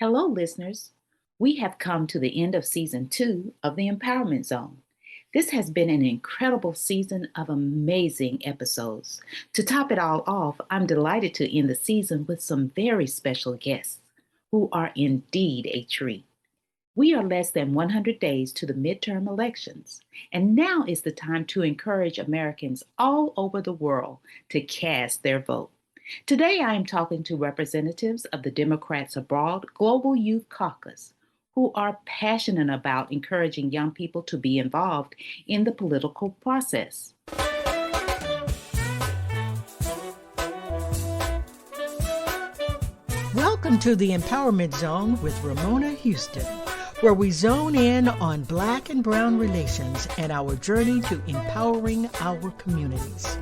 Hello, listeners. We have come to the end of season 2 of the Empowerment Zone. This has been an incredible season of amazing episodes. To top it all off, I'm delighted to end the season with some very special guests who are indeed a treat. We are less than 100 days to the midterm elections, and now is the time to encourage Americans all over the world to cast their vote. Today, I am talking to representatives of the Democrats Abroad Global Youth Caucus, who are passionate about encouraging young people to be involved in the political process. Welcome to the Empowerment Zone with Ramona Houston, where we zone in on Black and Brown relations and our journey to empowering our communities.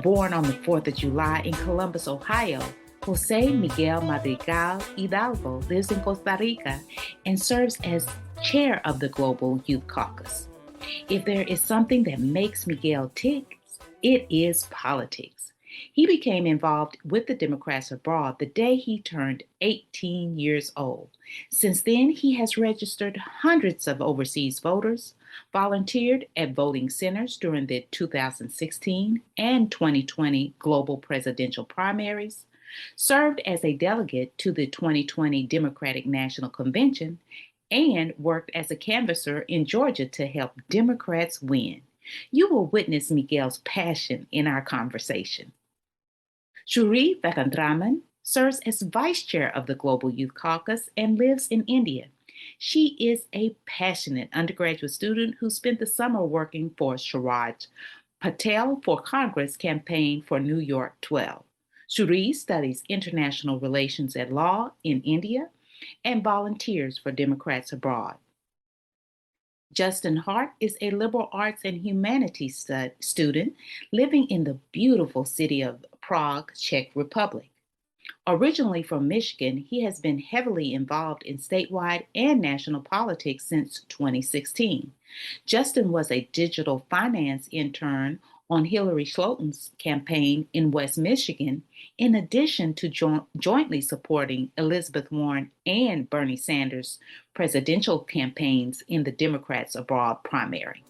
Born on the 4th of July in Columbus, Ohio, Jose Miguel Madrigal Hidalgo lives in Costa Rica and serves as chair of the Global Youth Caucus. If there is something that makes Miguel tick, it is politics. He became involved with the Democrats Abroad the day he turned 18 years old. Since then, he has registered hundreds of overseas voters, volunteered at voting centers during the 2016 and 2020 global presidential primaries, served as a delegate to the 2020 Democratic National Convention, and worked as a canvasser in Georgia to help Democrats win. You will witness Miguel's passion in our conversation. Shuri Vekantraman serves as vice chair of the Global Youth Caucus and lives in India. She is a passionate undergraduate student who spent the summer working for Sharaj Patel for Congress campaign for New York 12. Shuri studies international relations at law in India and volunteers for Democrats Abroad. Justin Hart is a liberal arts and humanities student living in the beautiful city of Prague, Czech Republic. Originally from Michigan, he has been heavily involved in statewide and national politics since 2016. Justin was a digital finance intern on Hillary Clinton's campaign in West Michigan, in addition to jointly supporting Elizabeth Warren and Bernie Sanders' presidential campaigns in the Democrats Abroad primary.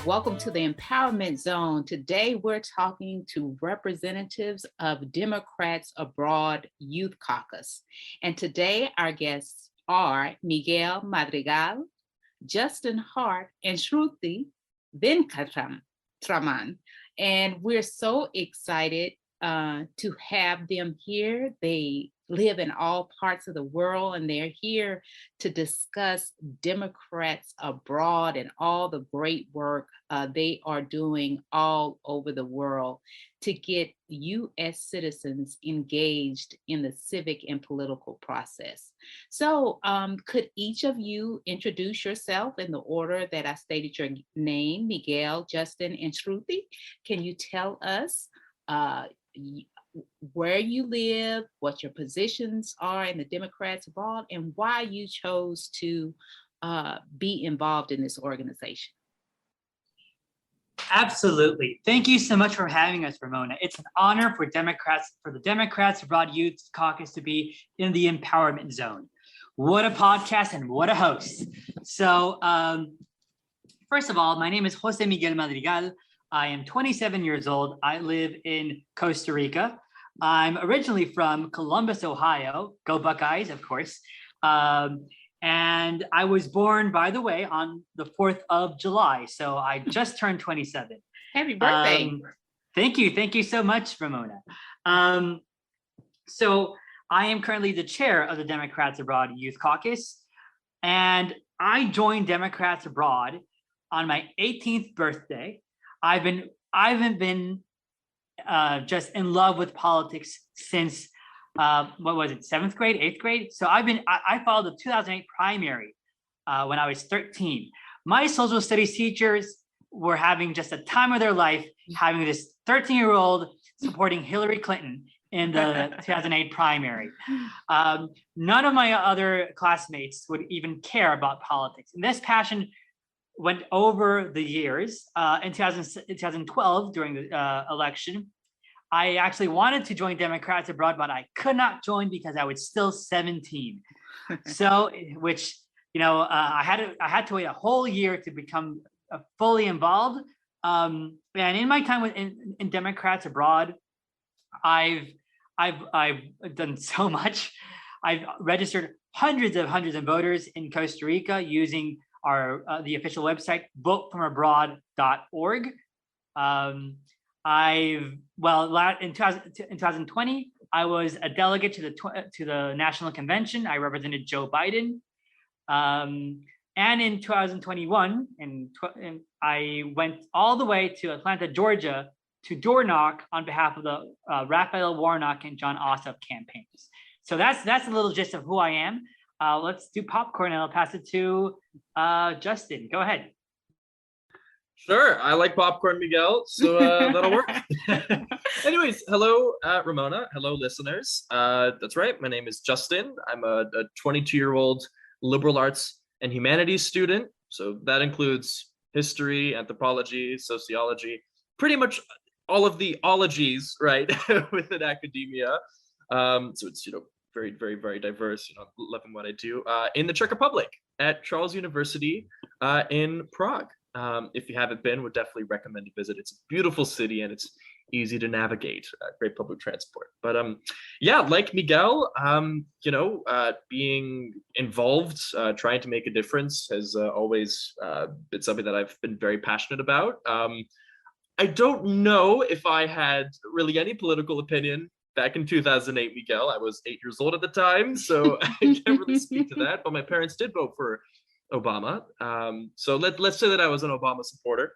Welcome to the Empowerment Zone. Today, we're talking to representatives of Democrats Abroad Youth Caucus. And today, our guests are Miguel Madrigal, Justin Hart, and Shruti Venkataraman. And we're so excited to have them here. They live in all parts of the world, and they're here to discuss Democrats Abroad and all the great work they are doing all over the world to get U.S. citizens engaged in the civic and political process. So could each of you introduce yourself in the order that I stated your name, Miguel, Justin, and Shruti? Can you tell us where you live, what your positions are in the Democrats Abroad, and why you chose to be involved in this organization? Absolutely. Thank you so much for having us, Ramona. It's an honor for the Democrats Abroad Youth Caucus to be in the Empowerment Zone. What a podcast and what a host. So first of all, my name is Jose Miguel Madrigal. I am 27 years old. I live in Costa Rica. I'm originally from Columbus, Ohio. Go Buckeyes, of course. And I was born, by the way, on the 4th of July. So I just turned 27. Happy birthday. Thank you. Thank you so much, Ramona. So I am currently the chair of the Democrats Abroad Youth Caucus. And I joined Democrats Abroad on my 18th birthday. I've been just in love with politics since what was it, 7th grade, 8th grade? So I followed the 2008 primary when I was 13. My social studies teachers were having just a time of their life, having this 13-year-old supporting Hillary Clinton in the 2008 primary. None of my other classmates would even care about politics. And this passion went over the years. In 2012, during the election, I actually wanted to join Democrats Abroad, but I could not join because I was still 17. So, which, I had to wait a whole year to become fully involved. And in my time in Democrats Abroad, I've done so much. I've registered hundreds of voters in Costa Rica using the official website votefromabroad.org. In 2020, I was a delegate to the national convention. I represented Joe Biden. And in 2021, I went all the way to Atlanta, Georgia, to door knock on behalf of the Raphael Warnock and John Ossoff campaigns. So that's a little gist of who I am. Let's do popcorn, and I'll pass it to Justin. Go ahead. Sure, I like popcorn, Miguel, so that'll work. Anyways, hello, Ramona. Hello, listeners. That's right, my name is Justin. I'm a 22-year-old liberal arts and humanities student. So that includes history, anthropology, sociology, pretty much all of the ologies, right, within academia. So it's, very, very, very diverse, loving what I do, in the Czech Republic at Charles University in Prague. If you haven't been, would definitely recommend a visit. It's a beautiful city and it's easy to navigate, great public transport. But yeah, like Miguel, being involved, trying to make a difference has always been something that I've been very passionate about. I don't know if I had really any political opinion back in 2008, Miguel. I was 8 years old at the time, so I can't really speak to that, but my parents did vote for Obama. So let's say that I was an Obama supporter.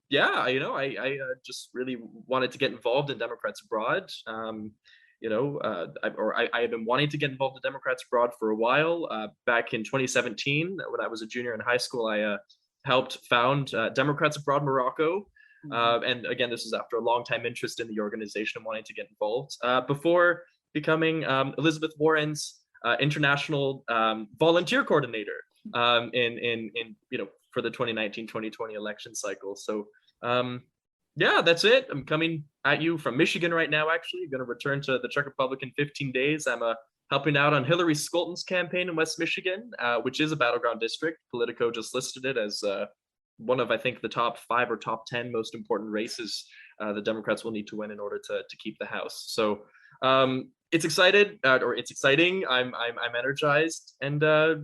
Yeah, I just really wanted to get involved in Democrats Abroad. I have been wanting to get involved in Democrats Abroad for a while. Back in 2017, when I was a junior in high school, I helped found Democrats Abroad Morocco. And again, this is after a long time interest in the organization and wanting to get involved. Before becoming Elizabeth Warren's international volunteer coordinator for the 2019-2020 election cycle. So yeah, that's it. I'm coming at you from Michigan right now. Actually, I'm going to return to the Czech Republic in 15 days. I'm helping out on Hillary Scholten's campaign in West Michigan, which is a battleground district. Politico just listed it as one of, I think, the top 5 or top 10 most important races the Democrats will need to win in order to keep the House. So it's exciting. I'm energized, and I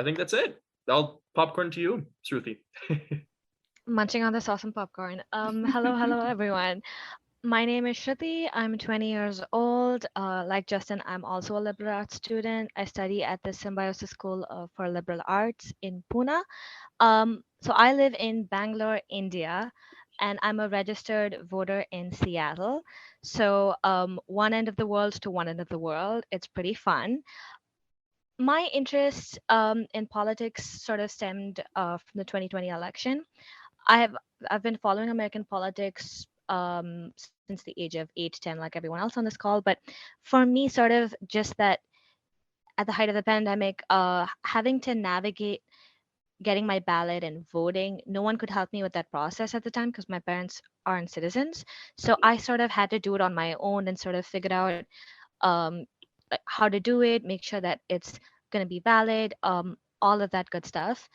think that's it. I'll popcorn to you, Shruti. Munching on this awesome popcorn. Hello, everyone. My name is Shruti. I'm 20 years old. Like Justin, I'm also a liberal arts student. I study at the Symbiosis School for Liberal Arts in Pune. So I live in Bangalore, India, and I'm a registered voter in Seattle. So one end of the world to one end of the world. It's pretty fun. My interest in politics sort of stemmed from the 2020 election. I've been following American politics since the age of 8 to 10, like everyone else on this call. But for me, sort of just that at the height of the pandemic, having to navigate getting my ballot and voting, no one could help me with that process at the time because my parents aren't citizens. So I sort of had to do it on my own and sort of figured out how to do it, make sure that it's going to be valid, all of that good stuff.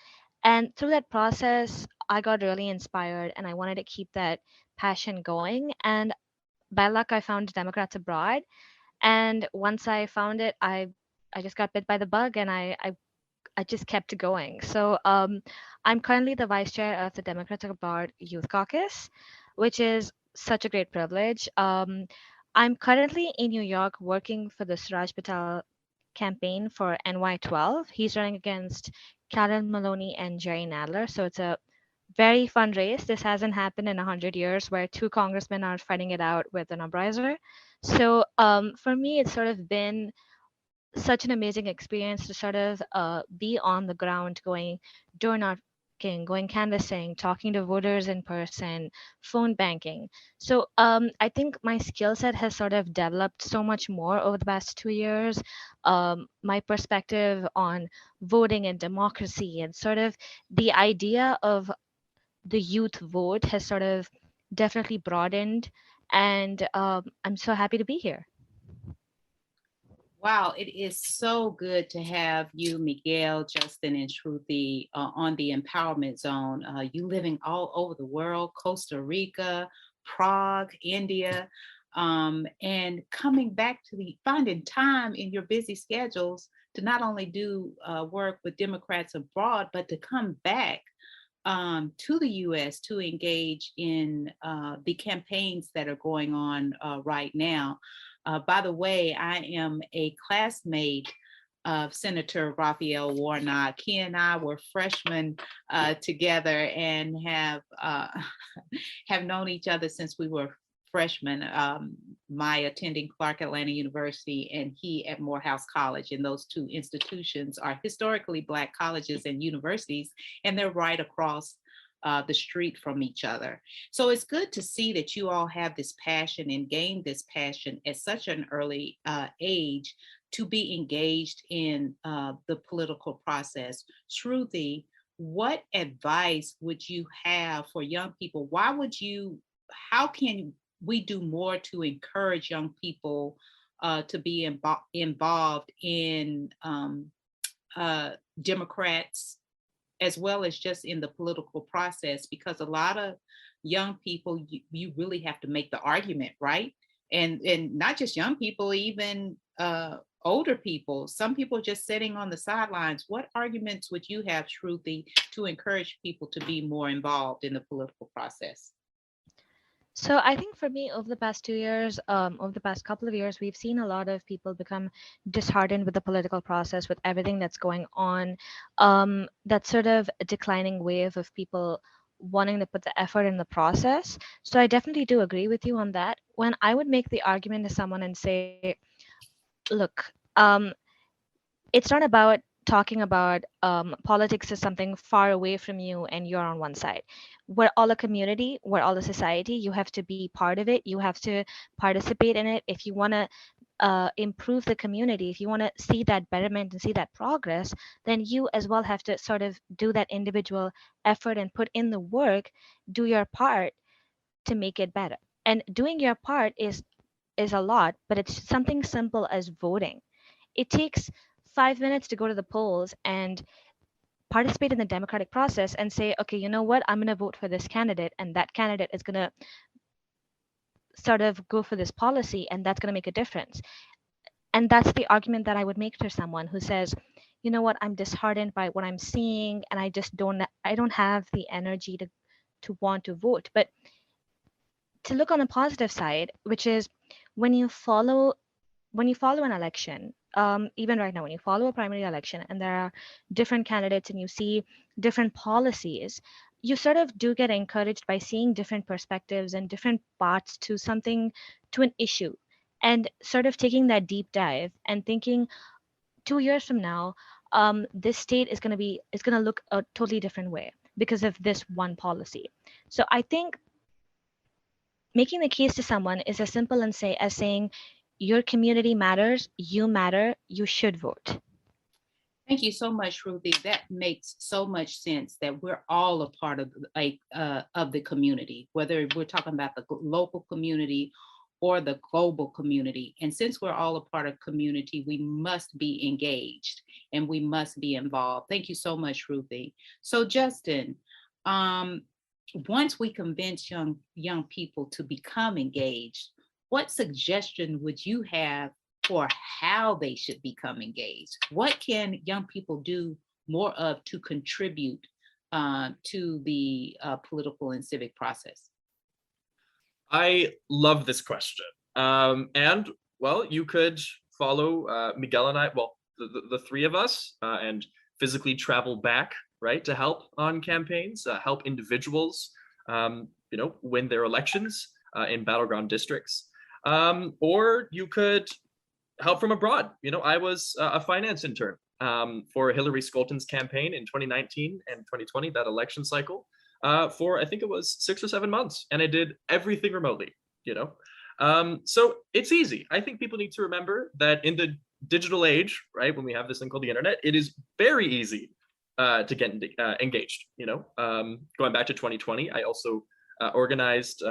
And through that process, I got really inspired and I wanted to keep that passion going. And by luck, I found Democrats Abroad. And once I found it, I just got bit by the bug and I just kept going. So I'm currently the vice chair of the Democrats Abroad Youth Caucus, which is such a great privilege. I'm currently in New York working for the Suraj Patel campaign for NY12. He's running against Karen Maloney and Jerry Nadler. So it's a very fun race. This hasn't happened in 100 years where 2 congressmen are fighting it out with an uprising. So for me, it's sort of been such an amazing experience to sort of be on the ground going door going canvassing, talking to voters in person, phone banking. So I think my skill set has sort of developed so much more over the past 2 years. My perspective on voting and democracy and sort of the idea of the youth vote has sort of definitely broadened. And I'm so happy to be here. Wow, it is so good to have you, Miguel, Justin, and Shruti on the Empowerment Zone. You living all over the world, Costa Rica, Prague, India, and coming back to finding time in your busy schedules to not only do work with Democrats abroad, but to come back to the US to engage in the campaigns that are going on right now. By the way, I am a classmate of Senator Raphael Warnock. He and I were freshmen together and have known each other since we were freshmen. My attending Clark Atlanta University and he at Morehouse College. And those two institutions are historically Black colleges and universities, and they're right across the street from each other. So it's good to see that you all have this passion and gain this passion at such an early age to be engaged in the political process. Shruti, what advice would you have for young people? How can we do more to encourage young people to be involved in Democrats as well as just in the political process? Because a lot of young people, you really have to make the argument, right? And not just young people, even older people. Some people just sitting on the sidelines. What arguments would you have, Shruti, to encourage people to be more involved in the political process? So I think for me, over the past 2 years, over the past couple of years, we've seen a lot of people become disheartened with the political process, with everything that's going on. That sort of declining wave of people wanting to put the effort in the process. So I definitely do agree with you on that. When I would make the argument to someone and say, look, it's not about talking about politics as something far away from you and you're on one side. We're all a community, we're all a society. You have to be part of it, you have to participate in it. If you want to improve the community, if you want to see that betterment and see that progress, then you as well have to sort of do that individual effort and put in the work, do your part to make it better. And doing your part is a lot, but it's something simple as voting. It takes 5 minutes to go to the polls and participate in the democratic process and say, okay, you know what, I'm going to vote for this candidate, and that candidate is going to sort of go for this policy, and that's going to make a difference. And that's the argument that I would make to someone who says, you know what, I'm disheartened by what I'm seeing, and I don't have the energy to want to vote. But to look on the positive side, which is when you follow an election, even right now, when you follow a primary election and there are different candidates and you see different policies, you sort of do get encouraged by seeing different perspectives and different parts to an issue, and sort of taking that deep dive and thinking 2 years from now, this state is going to look a totally different way because of this one policy. So I think making the case to someone is as simple as saying, your community matters, you matter, you should vote. Thank you so much, Ruthie. That makes so much sense that we're all a part of the community, whether we're talking about the local community or the global community. And since we're all a part of community, we must be engaged and we must be involved. Thank you so much, Ruthie. So Justin, once we convince young people to become engaged, what suggestion would you have for how they should become engaged? What can young people do more of to contribute to the political and civic process? I love this question. And well, you could follow Miguel and I, well, the three of us, and physically travel back, right, to help on campaigns, help individuals, win their elections in battleground districts. Or you could help from abroad. I was a finance intern for Hillary Scholten's campaign in 2019 and 2020, that election cycle, for I think it was 6 or 7 months, and I did everything remotely. So it's easy. I think people need to remember that in the digital age, right, when we have this thing called the internet, it is very easy to get engaged. Going back to 2020, I also organized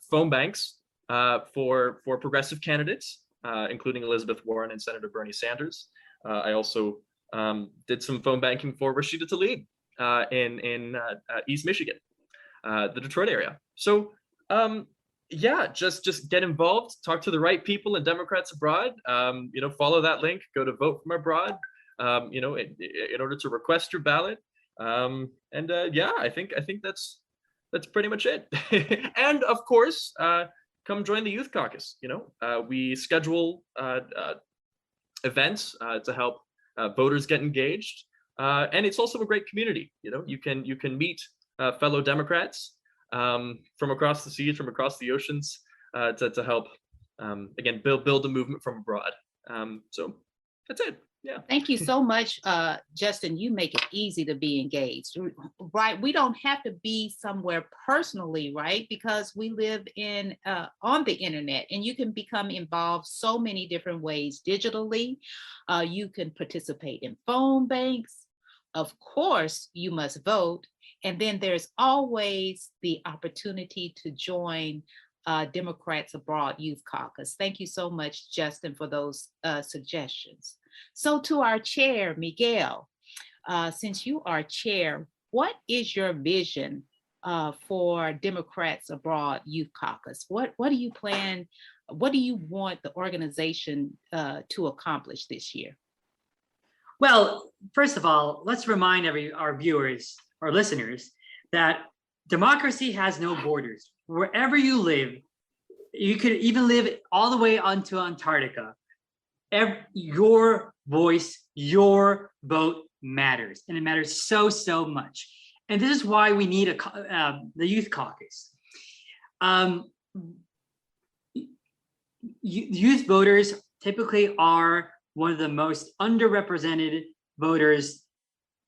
phone banks for progressive candidates, including Elizabeth Warren and Senator Bernie Sanders. I also did some phone banking for Rashida Tlaib in East Michigan, the Detroit area. So yeah, just get involved, talk to the right people and Democrats abroad. Follow that link, go to Vote From Abroad, in order to request your ballot. Yeah, I think that's pretty much it. And of course, come join the Youth Caucus. We schedule events to help voters get engaged, and it's also a great community. You can meet fellow Democrats from across the seas, from across the oceans, to help again build a movement from abroad. So that's it. Yeah. Thank you so much, Justin. You make it easy to be engaged, right? We don't have to be somewhere personally, right? Because we live on the internet, and you can become involved so many different ways digitally. You can participate in phone banks. Of course, you must vote. And then there's always the opportunity to join Democrats Abroad Youth Caucus. Thank you so much, Justin, for those suggestions. So to our chair, Miguel, since you are chair, what is your vision for Democrats Abroad Youth Caucus? What do you plan? What do you want the organization to accomplish this year? Well, first of all, let's remind our viewers or listeners that democracy has no borders. Wherever you live, you could even live all the way onto Antarctica. Your voice, your vote matters, and it matters so much. And this is why we need the Youth Caucus. Youth voters typically are one of the most underrepresented voters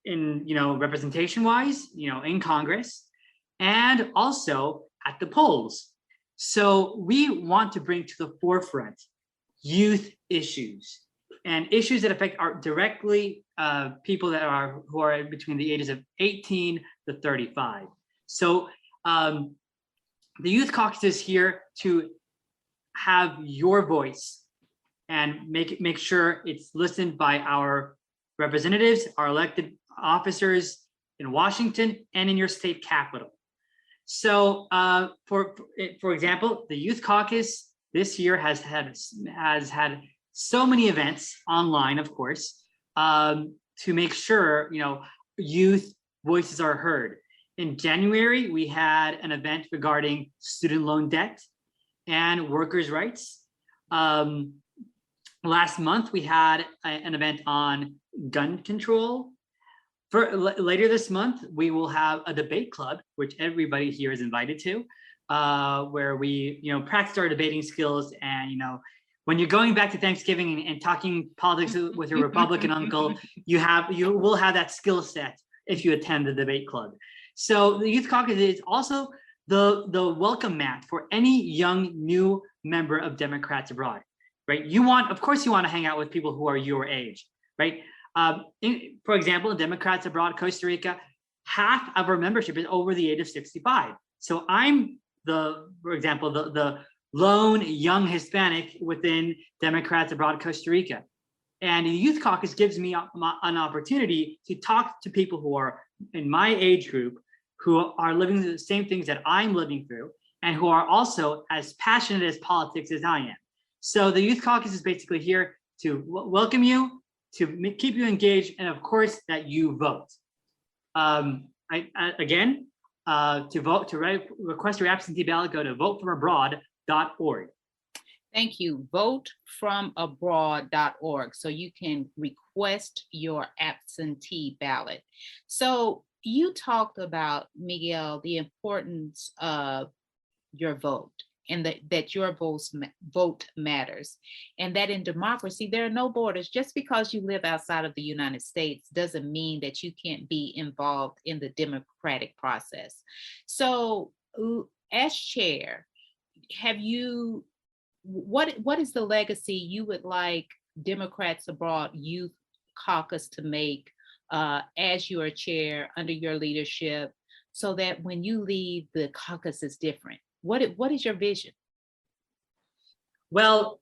in, representation-wise, in Congress, and also at the polls. So we want to bring to the forefront youth issues and issues that affect directly people who are between the ages of 18 to 35. So the Youth Caucus is here to have your voice and make sure it's listened by our representatives, our elected officers in Washington and in your state capital. So for example, the Youth Caucus this year has had so many events online, of course, to make sure youth voices are heard. In January, we had an event regarding student loan debt and workers' rights. Last month, we had an event on gun control. Later this month, we will have a debate club, which everybody here is invited to, where we, practice our debating skills. And, when you're going back to Thanksgiving and talking politics with your Republican uncle, you will have that skill set if you attend the debate club. So the Youth Caucus is also the welcome mat for any young new member of Democrats Abroad, right? Of course, you want to hang out with people who are your age, right? For example, in Democrats Abroad Costa Rica, half of our membership is over the age of 65. So I'm for example, the lone young Hispanic within Democrats Abroad Costa Rica. And the Youth Caucus gives me an opportunity to talk to people who are in my age group, who are living the same things that I'm living through, and who are also as passionate as politics as I am. So the Youth Caucus is basically here to welcome you, to keep you engaged, and of course that you vote. To vote, to request your absentee ballot, go to votefromabroad.org. Thank you. Votefromabroad.org. So you can request your absentee ballot. So you talked about, Miguel, the importance of your vote and that your vote matters, and that in democracy there are no borders. Just because you live outside of the United States doesn't mean that you can't be involved in the democratic process. So, as chair, have you what is the legacy you would like Democrats Abroad Youth Caucus to make as your chair under your leadership, so that when you leave, the caucus is different? What is your vision? Well,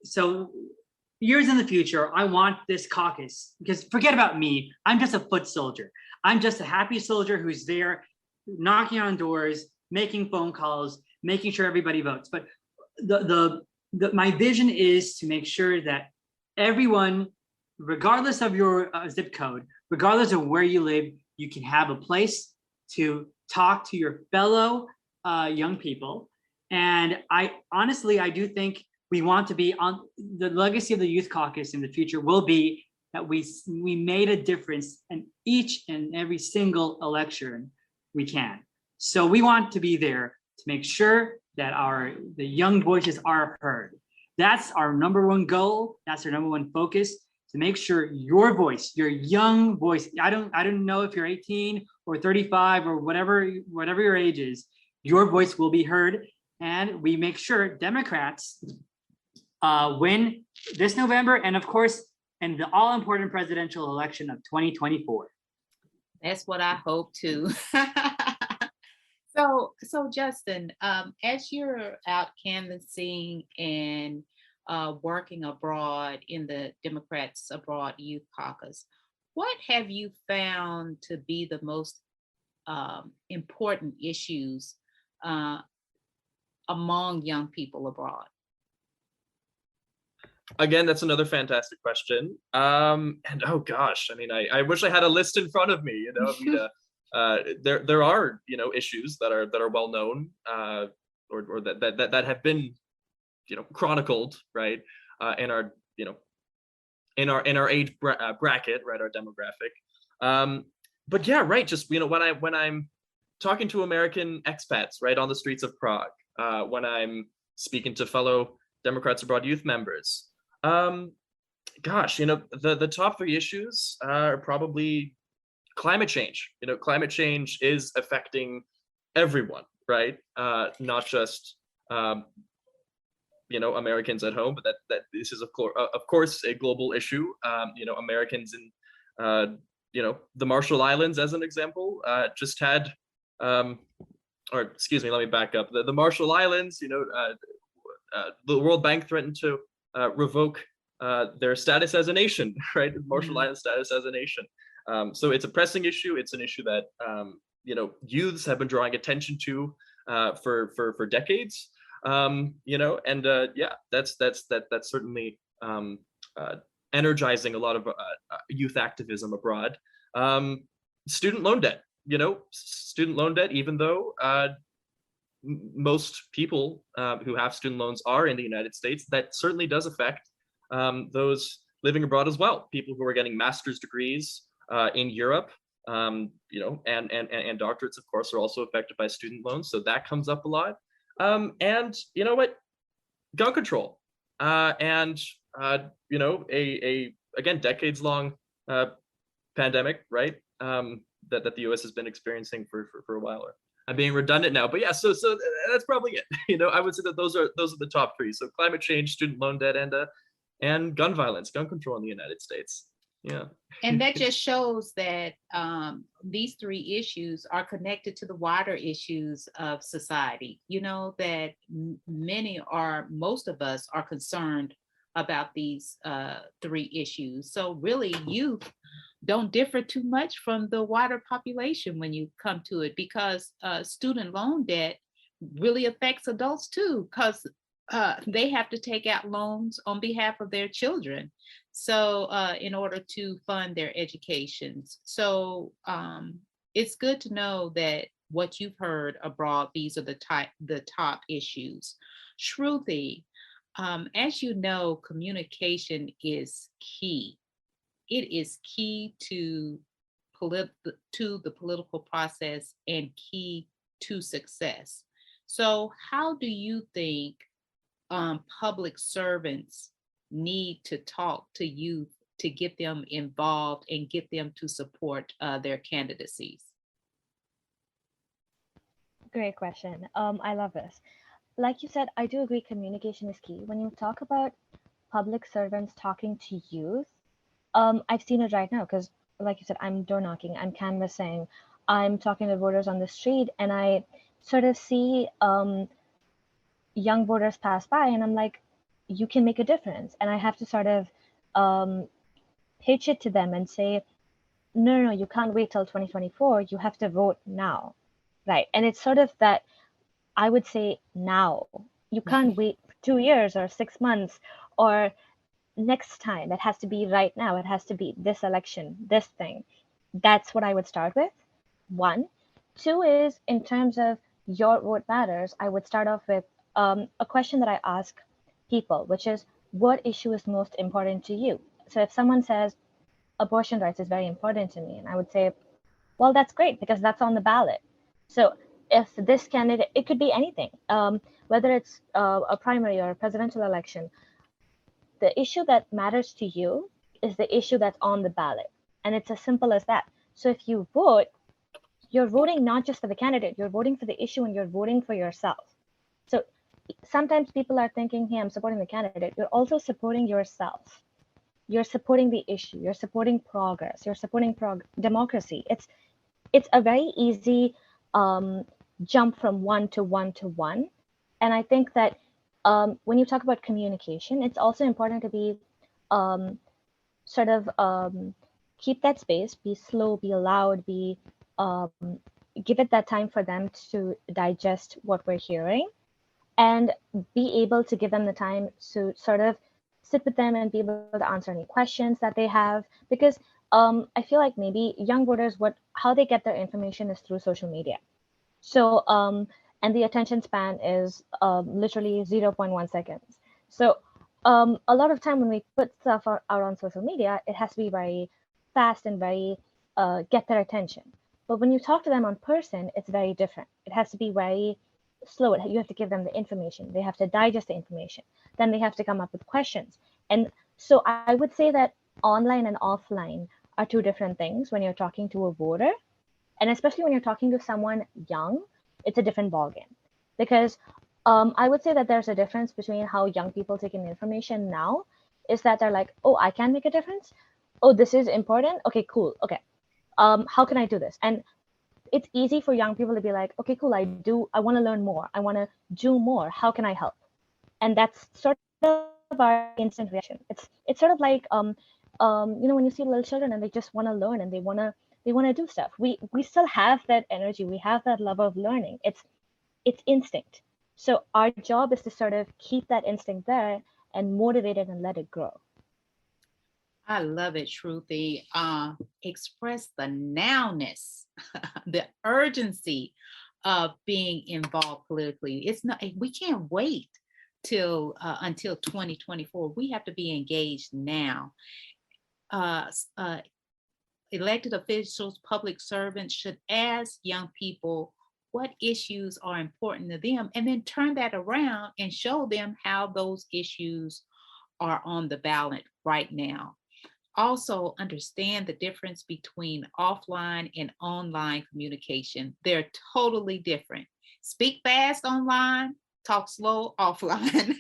so years in the future, I want this caucus, because forget about me. I'm just a foot soldier. I'm just a happy soldier who's there knocking on doors, making phone calls, making sure everybody votes. But my vision is to make sure that everyone, regardless of your zip code, regardless of where you live, you can have a place to talk to your fellow young people. And I do think we want to be on the legacy of the Youth Caucus in the future will be that we made a difference in each and every single election we can. So we want to be there to make sure that the young voices are heard. That's our number one goal. That's our number one focus, to make sure your voice, your young voice, I don't know if you're 18 or 35 or whatever your age is, your voice will be heard. And we make sure Democrats win this November, and of course, in the all-important presidential election of 2024. That's what I hope too. So Justin, as you're out canvassing and working abroad in the Democrats Abroad Youth Caucus, what have you found to be the most important issues among young people abroad? Again, that's another fantastic question. And oh gosh, I mean, I wish I had a list in front of me. There are issues that are well known, or that have been chronicled, right, in our in our age bracket, right, our demographic. But yeah, right, just when I'm talking to American expats, right, on the streets of Prague, when I'm speaking to fellow Democrats Abroad youth members, gosh, the top three issues are probably climate change. Climate change is affecting everyone, right? Not just Americans at home, but that this is of course a global issue. Americans in the Marshall Islands, as an example, just had or excuse me, let me back up. The Marshall Islands, the World Bank threatened to revoke their status as a nation, right? Marshall Islands status as a nation. So it's a pressing issue. It's an issue that youths have been drawing attention to for decades. That's certainly energizing a lot of youth activism abroad. Student loan debt. Student loan debt, even though most people who have student loans are in the United States, that certainly does affect those living abroad as well. People who are getting master's degrees in Europe, and doctorates, of course, are also affected by student loans. So that comes up a lot. And you know what? Gun control, and again, decades-long pandemic, right? That the U.S. has been experiencing for a while. I'm being redundant now, but yeah. So that's probably it. I would say that those are the top three. So climate change, student loan debt, and gun violence, gun control in the United States. Yeah. And that just shows that these three issues are connected to the wider issues of society. That most of us are concerned about these three issues. So really, youth don't differ too much from the wider population when you come to it, because student loan debt really affects adults too, because they have to take out loans on behalf of their children. So in order to fund their educations. So it's good to know that what you've heard abroad, these are the top issues. Shruti, as you know, communication is key. It is key to the political process and key to success. So how do you think public servants need to talk to youth to get them involved and get them to support their candidacies? Great question. I love this. Like you said, I do agree communication is key. When you talk about public servants talking to youth, I've seen it right now because, like you said, I'm door knocking, I'm canvassing, I'm talking to voters on the street, and I sort of see young voters pass by, and I'm like, you can make a difference. And I have to sort of um, pitch it to them and say, no, no, no, you can't wait till 2024. You have to vote now. Right. And it's sort of that I would say now. You can't wait 2 years or 6 months or next time. It has to be right now. It has to be this election, this thing. That's what I would start with. One. Two is in terms of your vote matters, I would start off with a question that I ask people, which is what issue is most important to you? So if someone says abortion rights is very important to me, and I would say, well, that's great because that's on the ballot. So if this candidate, it could be anything, whether it's a primary or a presidential election, the issue that matters to you is the issue that's on the ballot. And it's as simple as that. So if you vote, you're voting not just for the candidate, you're voting for the issue and you're voting for yourself. So sometimes people are thinking, hey, I'm supporting the candidate. You're also supporting yourself. You're supporting the issue. You're supporting progress. You're supporting democracy. It's a very easy jump from one to one to one. And I think that when you talk about communication, it's also important to be sort of keep that space, be slow, be loud, be give it that time for them to digest what we're hearing, and be able to give them the time to sort of sit with them and be able to answer any questions that they have. Because I feel like maybe young voters, how they get their information is through social media. So and the attention span is literally 0.1 seconds. So a lot of time when we put stuff out on social media, it has to be very fast and very get their attention. But when you talk to them on person, it's very different. It has to be very slow. You have to give them the information. They have to digest the information. Then they have to come up with questions. And so I would say that online and offline are two different things when you're talking to a voter. And especially when you're talking to someone young, it's a different ballgame. Because I would say that there's a difference between how young people take in information now, is that they're like, oh, I can make a difference. Oh, this is important. Okay, cool. Okay. How can I do this? And it's easy for young people to be like, okay, cool. I want to learn more. I want to do more. How can I help? And that's sort of our instant reaction. It's sort of like, when you see little children and they just want to learn and they want to do stuff. We still have that energy. We have that love of learning. It's instinct. So our job is to sort of keep that instinct there and motivate it and let it grow. I love it, Shruti. Express the nowness, the urgency of being involved politically. It's not. We can't wait till until 2024. We have to be engaged now. Elected officials, public servants should ask young people what issues are important to them, and then turn that around and show them how those issues are on the ballot right now. Also understand the difference between offline and online communication. They're totally different. Speak fast online, talk slow offline.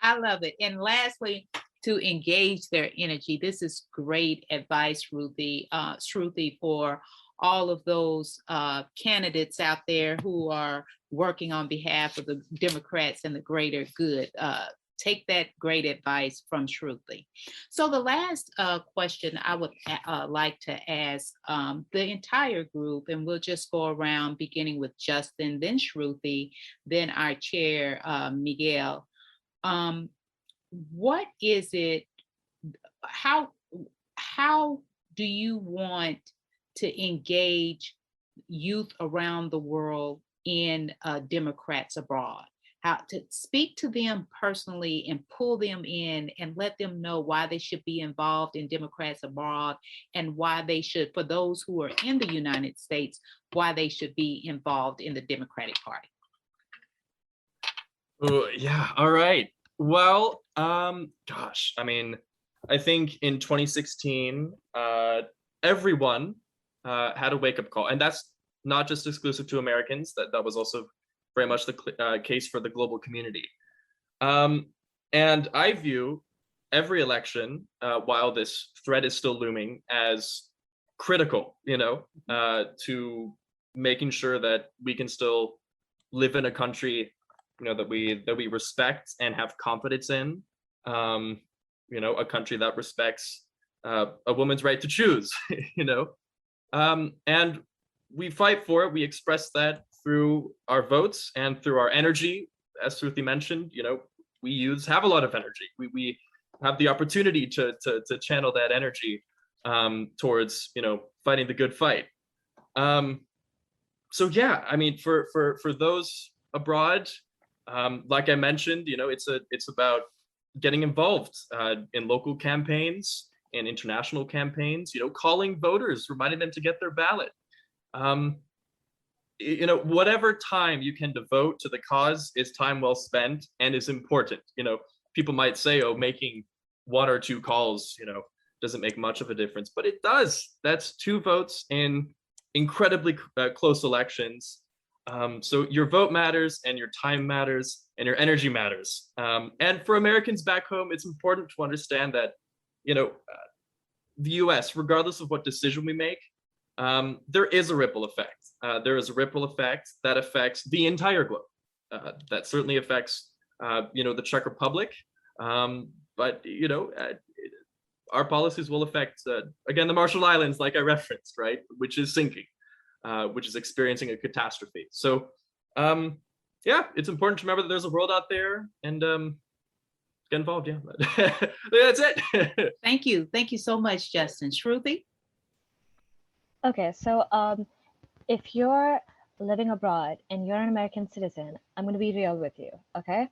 I love it. And lastly, to engage their energy. This is great advice, Shruti, for all of those candidates out there who are working on behalf of the Democrats and the greater good. Take that great advice from Shruti. So the last question I would like to ask the entire group, and we'll just go around beginning with Justin, then Shruti, then our chair, Miguel. What is it, how do you want to engage youth around the world in Democrats Abroad? How to speak to them personally and pull them in and let them know why they should be involved in Democrats Abroad, and why they should, for those who are in the United States, why they should be involved in the Democratic Party. Oh, yeah. All right. Well, gosh, I mean, I think in 2016, everyone had a wake-up call, and that's not just exclusive to Americans. That was also very much the case for the global community. Um, and I view every election, while this threat is still looming, as critical, to making sure that we can still live in a country, that we respect and have confidence in. Um, a country that respects a woman's right to choose. And we fight for it. We express that through our votes and through our energy. As Shruti mentioned, we have a lot of energy. We have the opportunity to channel that energy towards fighting the good fight. So yeah, I mean, for those abroad, like I mentioned, it's about getting involved in local campaigns and international campaigns. Calling voters, reminding them to get their ballot. Whatever time you can devote to the cause is time well spent and is important. People might say, oh, making one or two calls, doesn't make much of a difference, but it does. That's 2 votes in incredibly close elections. So your vote matters, and your time matters, and your energy matters. And for Americans back home, it's important to understand that, the US, regardless of what decision we make, there is a ripple effect. There is a ripple effect that affects the entire globe. That certainly affects, the Czech Republic. But, our policies will affect, again, the Marshall Islands, like I referenced, right, which is sinking, which is experiencing a catastrophe. So, yeah, it's important to remember that there's a world out there, and get involved. Yeah, that's it. Thank you. Thank you so much, Justin. Shruti? Okay, so if you're living abroad and you're an American citizen, I'm going to be real with you, okay?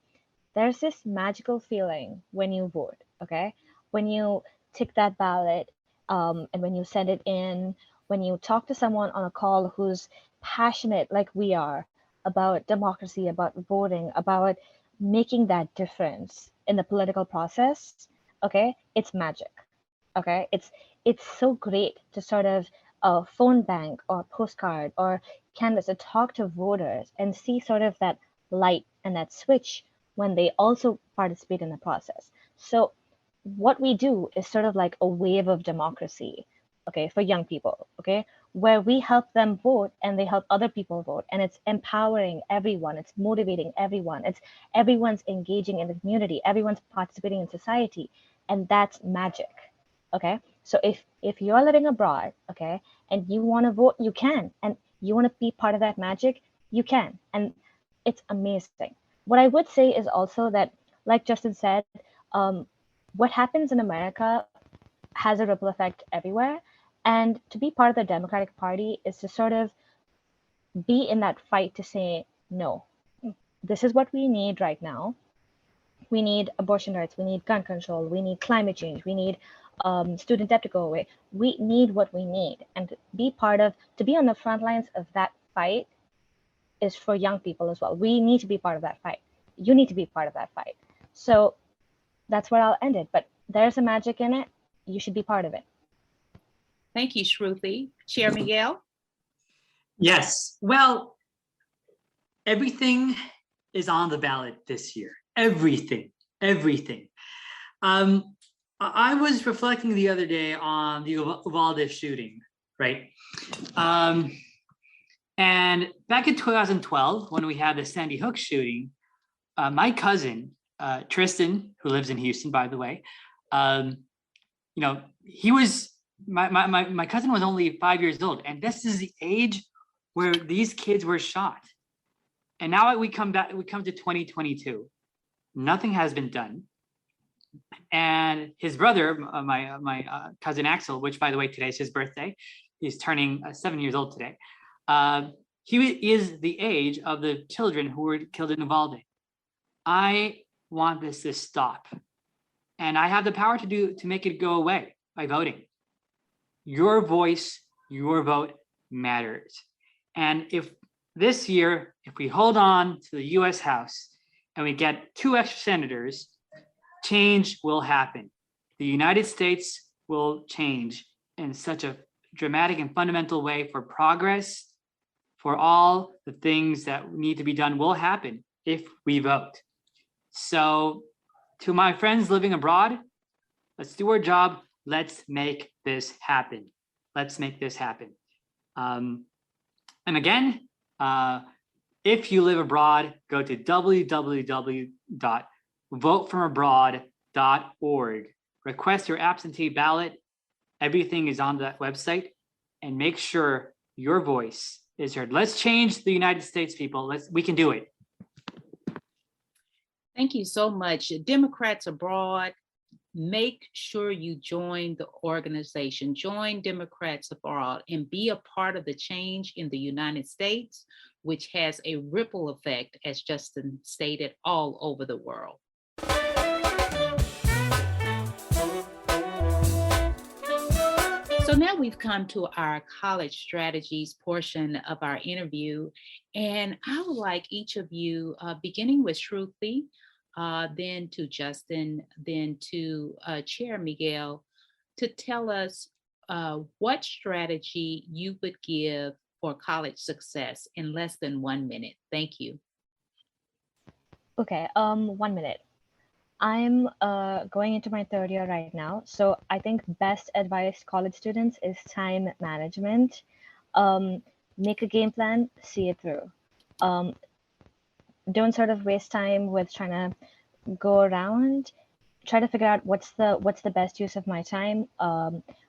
There's this magical feeling when you vote, okay? When you tick that ballot, and when you send it in, when you talk to someone on a call who's passionate like we are about democracy, about voting, about making that difference in the political process, okay? It's magic, okay? It's so great to sort of phone bank or postcard or canvas to talk to voters and see sort of that light and that switch when they also participate in the process. So what we do is sort of like a wave of democracy, okay, for young people, okay, where we help them vote and they help other people vote, and it's empowering everyone, it's motivating everyone, it's everyone's engaging in the community, everyone's participating in society, and that's magic, okay? So if you're living abroad, okay, and you want to vote, you can, and you want to be part of that magic, you can, and it's amazing. What I would say is also that, like Justin said, what happens in America has a ripple effect everywhere. And to be part of the Democratic Party is to sort of be in that fight to say, no, this is what we need right now. We need abortion rights, we need gun control, we need climate change, we need student debt to go away. We need what we need. And to be on the front lines of that fight is for young people as well. We need to be part of that fight. You need to be part of that fight. So that's where I'll end it. But there's a magic in it. You should be part of it. Thank you, Shruti. Chair Miguel? Yes. Well, everything is on the ballot this year. Everything. I was reflecting the other day on the Uvalde shooting, right? And back in 2012, when we had the Sandy Hook shooting, my cousin, Tristan, who lives in Houston, by the way, he was, my cousin was only 5 years old, and this is the age where these kids were shot. And now we come to 2022. Nothing has been done. And his brother, my cousin Axel, which by the way, today is his birthday. He's turning 7 years old today. He is the age of the children who were killed in Uvalde. I want this to stop. And I have the power to make it go away by voting. Your voice, your vote matters. And if this year, if we hold on to the US House and we get 2 extra senators, change will happen. The United States will change in such a dramatic and fundamental way for progress, for all the things that need to be done will happen if we vote. So to my friends living abroad, let's do our job. Let's make this happen. Let's make this happen. And again, if you live abroad, go to www.votefromabroad.org. Request your absentee ballot. Everything is on that website, and make sure your voice is heard. Let's change the United States, people. We can do it. Thank you so much. Democrats abroad, make sure you join the organization, join Democrats abroad, and be a part of the change in the United States, which has a ripple effect, as Justin stated, all over the world. So now we've come to our college strategies portion of our interview, and I would like each of you, beginning with Shruti, then to Justin, then to Chair Miguel, to tell us what strategy you would give for college success in less than 1 minute. Thank you. Okay, 1 minute. I'm going into my 3rd year right now. So I think best advice college students is time management. Make a game plan, see it through. Don't sort of waste time with trying to go around. Try to figure out what's the best use of my time.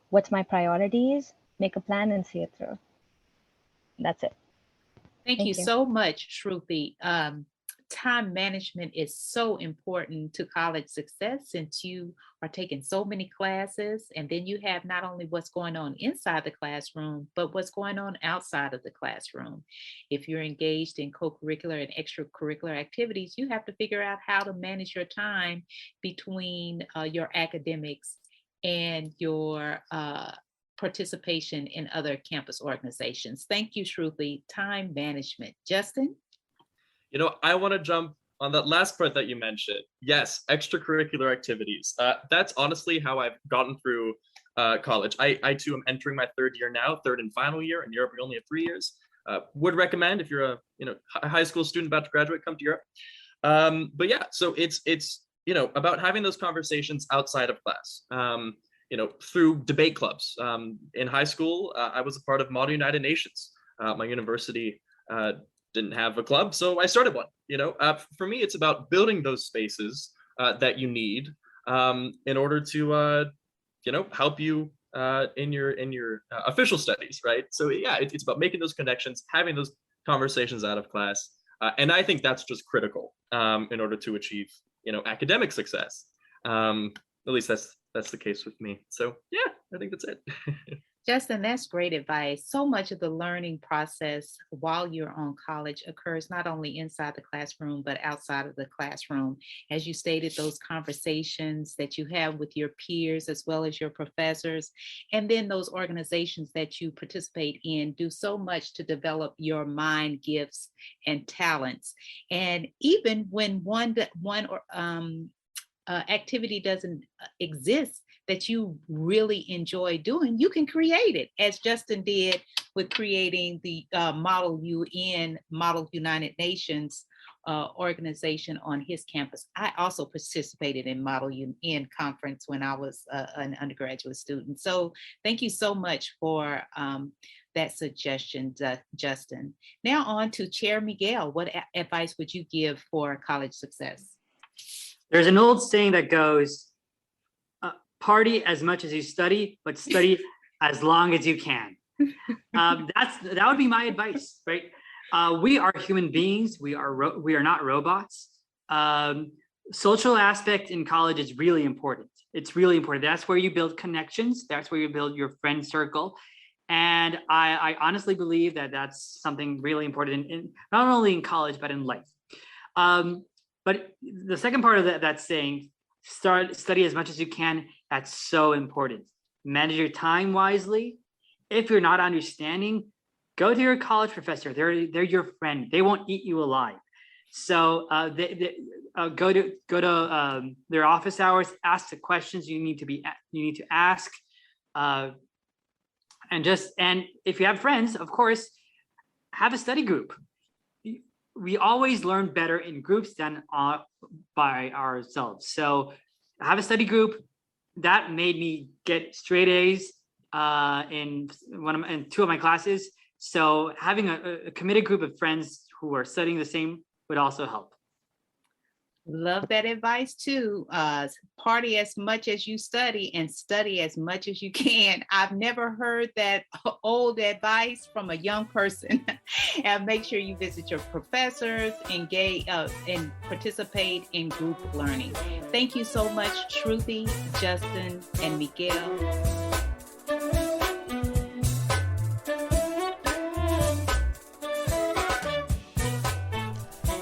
What's my priorities? Make a plan and see it through. That's it. Thank you so much, Shruti. Time management is so important to college success, since you are taking so many classes, and then you have not only what's going on inside the classroom, but what's going on outside of the classroom. If you're engaged in co-curricular and extracurricular activities, you have to figure out how to manage your time between your academics and your participation in other campus organizations. Thank you, Shruti. Time management. Justin? You know, I want to jump on that last part that you mentioned. Yes, extracurricular activities. That's honestly how I've gotten through college. I too am entering my 3rd year now, 3rd and final year. In Europe, we only have 3 years. Would recommend, if you're a high school student about to graduate, come to Europe. But yeah, so it's about having those conversations outside of class. Through debate clubs. In high school, I was a part of Model United Nations. My university didn't have a club, so I started one. For me, it's about building those spaces that you need in order to help you in your official studies, right? So yeah, it's about making those connections, having those conversations out of class, and I think that's just critical in order to achieve academic success. At least that's the case with me. So yeah, I think that's it. Justin, that's great advice. So much of the learning process while you're on college occurs not only inside the classroom, but outside of the classroom. As you stated, those conversations that you have with your peers as well as your professors, and then those organizations that you participate in do so much to develop your mind, gifts, and talents. And even when one activity doesn't exist that you really enjoy doing, you can create it, as Justin did with creating the Model United Nations organization on his campus. I also participated in Model UN conference when I was an undergraduate student. So thank you so much for that suggestion, Justin. Now on to Chair Miguel. What advice would you give for college success? There's an old saying that goes, party as much as you study, but study as long as you can. That would be my advice, right? We are human beings. We are not robots. Social aspect in college is really important. It's really important. That's where you build connections. That's where you build your friend circle. And I honestly believe that that's something really important in not only in college, but in life. But the second part of that saying, study as much as you can, that's so important. Manage your time wisely. If you're not understanding, go to your college professor. They're your friend. They won't eat you alive. So go to their office hours, ask the questions you need to ask, and if you have friends, of course, have a study group. We always learn better in groups than by ourselves. So have a study group. That made me get straight A's in two of my classes. So having a committed group of friends who are studying the same would also help. Love that advice too. Party as much as you study and study as much as you can. I've never heard that old advice from a young person. And make sure you visit your professors, engage and participate in group learning. Thank you so much, Shruti, Justin, and Miguel.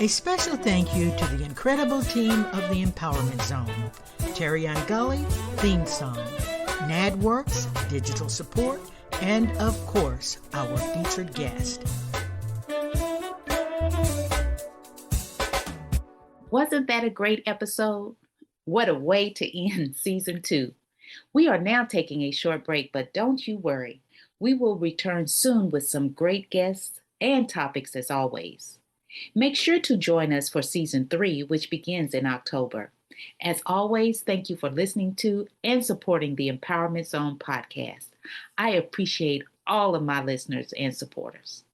A special thank you to the incredible team of the Empowerment Zone. Terry Gully, theme song. NADWorks, digital support, and of course, our featured guest. Wasn't that a great episode? What a way to end season 2. We are now taking a short break, but don't you worry. We will return soon with some great guests and topics as always. Make sure to join us for season 3, which begins in October. As always, thank you for listening to and supporting the Empowerment Zone podcast. I appreciate all of my listeners and supporters.